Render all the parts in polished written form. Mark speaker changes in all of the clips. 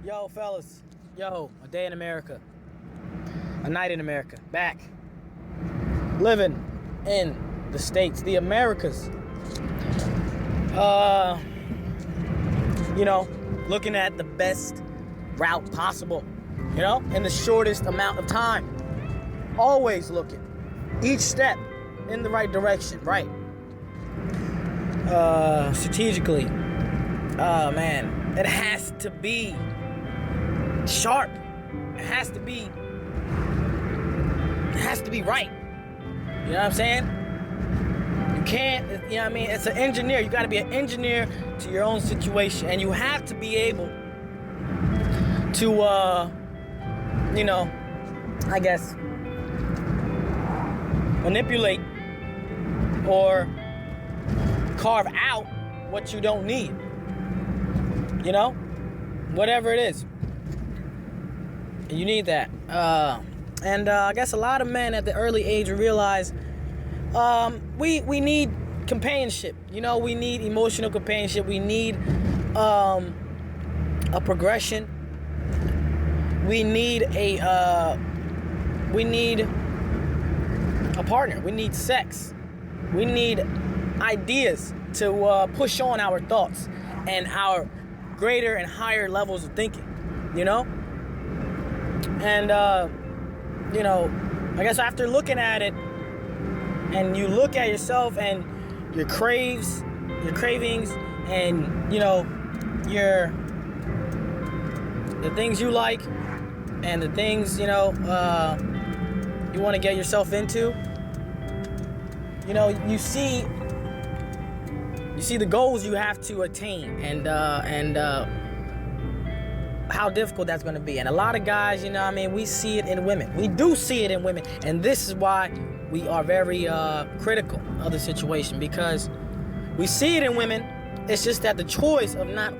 Speaker 1: Yo, fellas. Yo, a day in America. A night in America. Back. Living in the States, the Americas. Looking at the best route possible, in the shortest amount of time. Always looking. Each step in the right direction, right? Strategically. Man, it has to be sharp. It has to be right. You know what I'm saying? You can't, it's an engineer. You got to be an engineer to your own situation. And you have to be able to, I guess, manipulate or carve out what you don't need. Whatever it is. You need that. I guess a lot of men at the early age realize we need companionship. We need emotional companionship. We need a progression. We need a partner. We need sex. We need ideas to push on our thoughts and our greater and higher levels of thinking. And I guess after looking at it, and you look at yourself and your cravings, and the things you like, and the things you want to get yourself into. You see the goals you have to attain, and how difficult that's going to be. And a lot of guys, we see it in women. We do see it in women. And this is why we are very critical of the situation, because we see it in women. It's just that the choice of not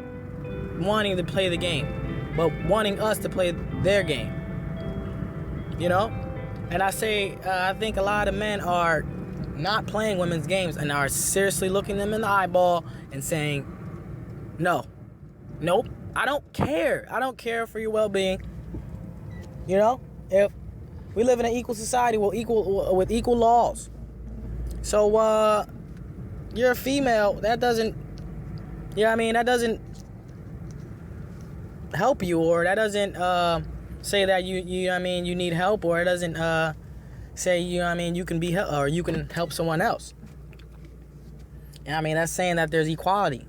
Speaker 1: wanting to play the game, but wanting us to play their game. And I think a lot of men are not playing women's games and are seriously looking them in the eyeball and saying, nope, I don't care. I don't care for your well-being. If we live in an equal society with equal laws. So you're a female, that doesn't that doesn't help you, or that doesn't say that you need help, or it doesn't say you can be help, or you can help someone else. That's saying that there's equality.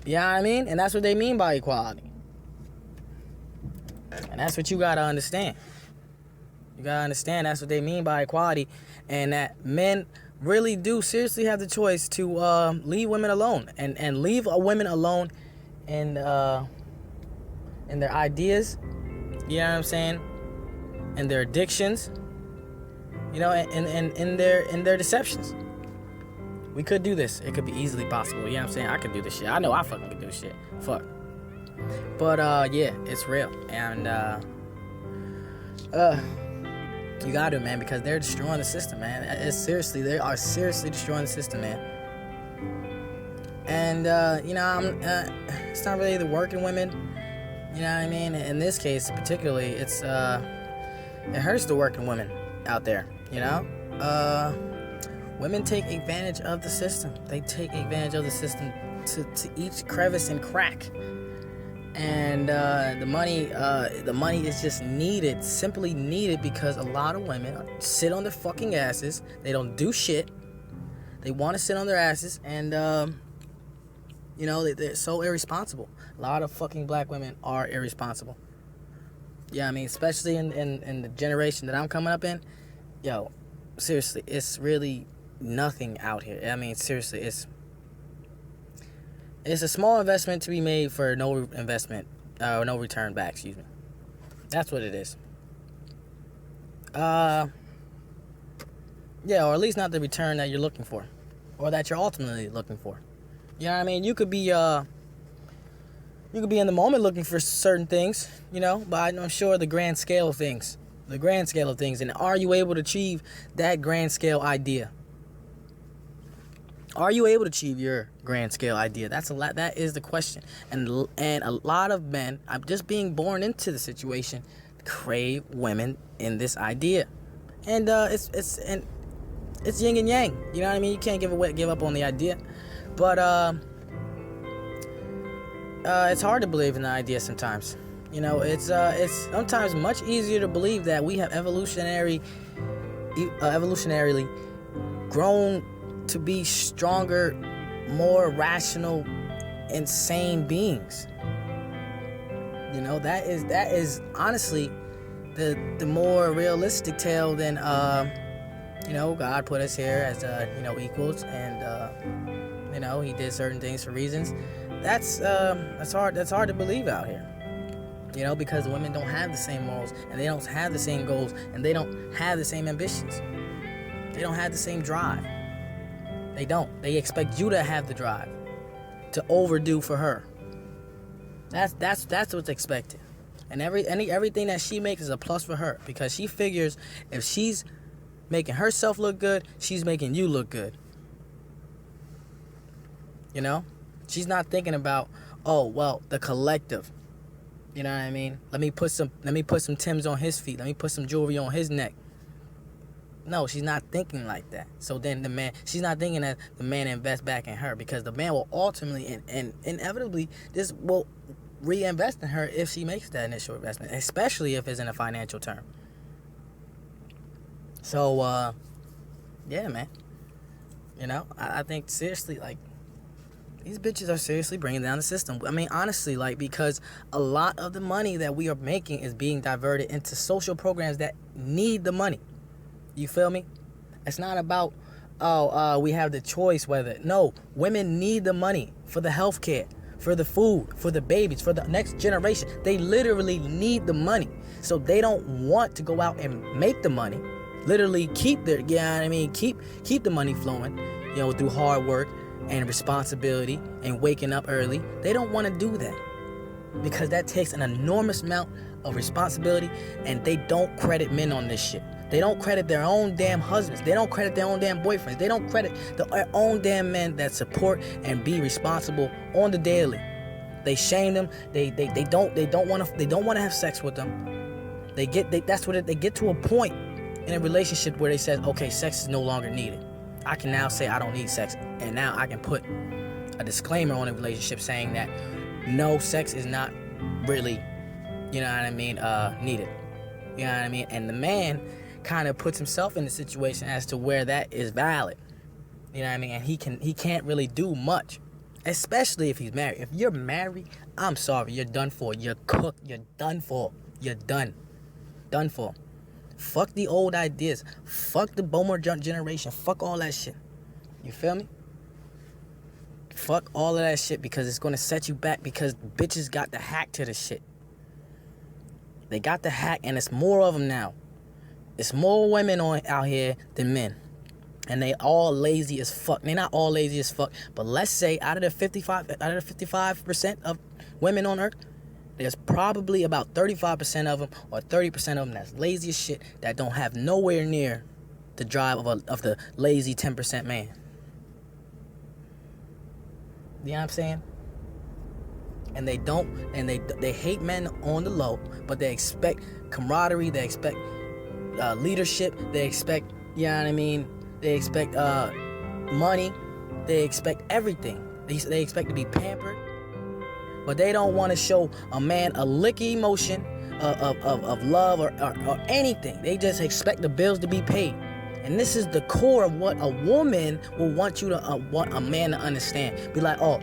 Speaker 1: And that's what they mean by equality. And that's what you gotta understand. You gotta understand that's what they mean by equality, and that men really do seriously have the choice to leave women alone, and leave a women alone in their ideas, and their addictions, and in their deceptions. We could do this. It could be easily possible. I could do this shit. I know I fucking could do shit. Fuck. But, it's real. And, you gotta, man, because they're destroying the system, man. They are seriously destroying the system, man. And, it's not really the working women. In this case, particularly, it hurts the working women out there, Women take advantage of the system. They take advantage of the system to each crevice and crack. And the money is just simply needed, because a lot of women sit on their fucking asses. They don't do shit. They want to sit on their asses, and they're so irresponsible. A lot of fucking black women are irresponsible. Especially in the generation that I'm coming up in. Seriously, it's really nothing out here. Seriously, it's a small investment to be made for no return back, excuse me. That's what it is. Or at least not the return that you're looking for, or that you're ultimately looking for. You could be in the moment looking for certain things, but I'm sure the grand scale of things, and are you able to achieve that grand scale idea? Are you able to achieve your grand scale idea? That's a lot. That is the question. And a lot of men, I'm just being born into the situation, crave women in this idea, and it's yin and yang. You know what I mean? You can't give up on the idea, but it's hard to believe in the idea sometimes. You know, it's sometimes much easier to believe that we have evolutionarily grown to be stronger, more rational, insane beings. You know, that is honestly the more realistic tale than you know, God put us here as you know, equals, and you know, he did certain things for reasons. That's hard to believe out here. You know, because women don't have the same morals, and they don't have the same goals, and they don't have the same ambitions. They don't have the same drive. They don't. They expect you to have the drive to overdo for her. That's what's expected. And everything that she makes is a plus for her, because she figures if she's making herself look good, she's making you look good. You know? She's not thinking about, oh, well, the collective. You know what I mean? Let me put some Timbs on his feet. Let me put some jewelry on his neck. No, she's not thinking like that. So then she's not thinking that the man invests back in her, because the man will ultimately and inevitably just will reinvest in her if she makes that initial investment, especially if it's in a financial term. So, yeah, man. You know, I think seriously, like, these bitches are seriously bringing down the system. I mean, honestly, like, because a lot of the money that we are making is being diverted into social programs that need the money. You feel me? It's not about, we have the choice whether. No, women need the money for the health care, for the food, for the babies, for the next generation. They literally need the money. So they don't want to go out and make the money. Literally keep their, you know what I mean? Keep the money flowing, you know, through hard work and responsibility and waking up early. They don't want to do that, because that takes an enormous amount of responsibility, and they don't credit men on this shit. They don't credit their own damn husbands. They don't credit their own damn boyfriends. They don't credit their own damn men that support and be responsible on the daily. They shame them. They don't want to have sex with them. They get to a point in a relationship where they said, okay, sex is no longer needed. I can now say I don't need sex, and now I can put a disclaimer on a relationship saying that no, sex is not really, you know what I mean, needed. You know what I mean? And the man kind of puts himself in the situation as to where that is valid. You know what I mean? And he can't really do much, especially if he's married. If you're married, I'm sorry, you're done for. You're cooked. You're done for. You're done. Done for. Fuck the old ideas. Fuck the boomer generation. Fuck all that shit. You feel me? Fuck all of that shit, because it's gonna set you back, because bitches got the hack to the shit. They got the hack, and it's more of them now. It's more women out here than men. And they all lazy as fuck. They're not all lazy as fuck, but let's say out of the 55% of women on earth, there's probably about 35% of them or 30% of them that's lazy as shit, that don't have nowhere near the drive of the lazy 10% man. You know what I'm saying? And they hate men on the low, but they expect camaraderie, they expect leadership, they expect, you know what I mean, they expect money, they expect everything. They expect to be pampered, but they don't want to show a man a lick of emotion of love or anything. They just expect the bills to be paid. And this is the core of what a woman will want want a man to understand. Be like, oh,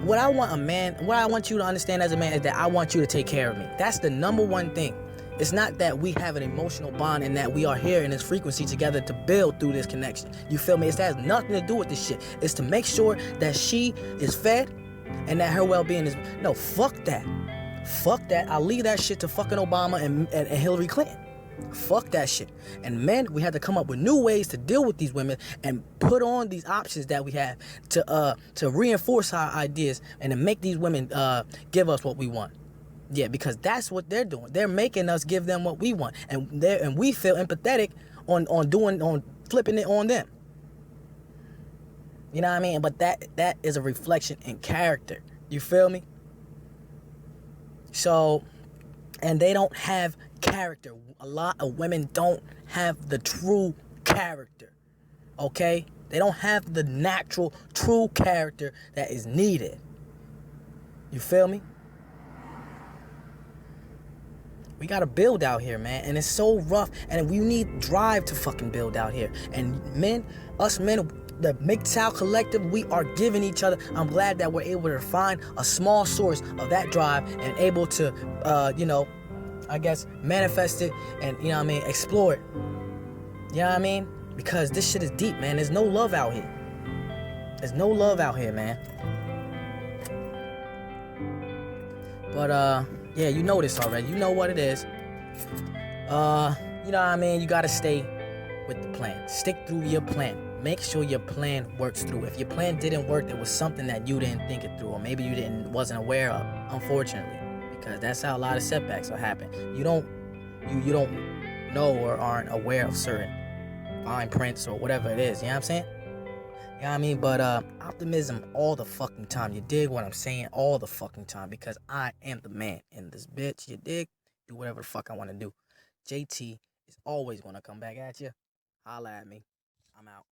Speaker 1: what I want you to understand as a man is that I want you to take care of me. That's the number one thing. It's not that we have an emotional bond and that we are here in this frequency together to build through this connection. You feel me? It has nothing to do with this shit. It's to make sure that she is fed and that her well-being is... No, fuck that. Fuck that. I'll leave that shit to fucking Obama and Hillary Clinton. Fuck that shit. And men, we have to come up with new ways to deal with these women and put on these options that we have to reinforce our ideas and to make these women give us what we want. Yeah, because that's what they're doing. They're making us give them what we want, and we feel empathetic on flipping it on them. You know what I mean? But that is a reflection in character. You feel me? So, and they don't have character. A lot of women don't have the true character. Okay? They don't have the natural, true character that is needed. You feel me? We gotta build out here, man. And it's so rough. And we need drive to fucking build out here. And men, us men, the MGTOW collective, we are giving each other. I'm glad that we're able to find a small source of that drive and able to, I guess, manifest it and, explore it. You know what I mean? Because this shit is deep, man. There's no love out here. There's no love out here, man. But, yeah, you know this already. You know what it is. You know what I mean? You gotta stay with the plan. Stick through your plan. Make sure your plan works through. If your plan didn't work, there was something that you didn't think it through, or maybe you wasn't aware of, unfortunately. Because that's how a lot of setbacks will happen. You don't know or aren't aware of certain fine prints or whatever it is. You know what I'm saying? You know what I mean? But optimism all the fucking time. You dig what I'm saying? All the fucking time. Because I am the man in this bitch. You dig? Do whatever the fuck I want to do. JT is always going to come back at you. Holla at me. I'm out.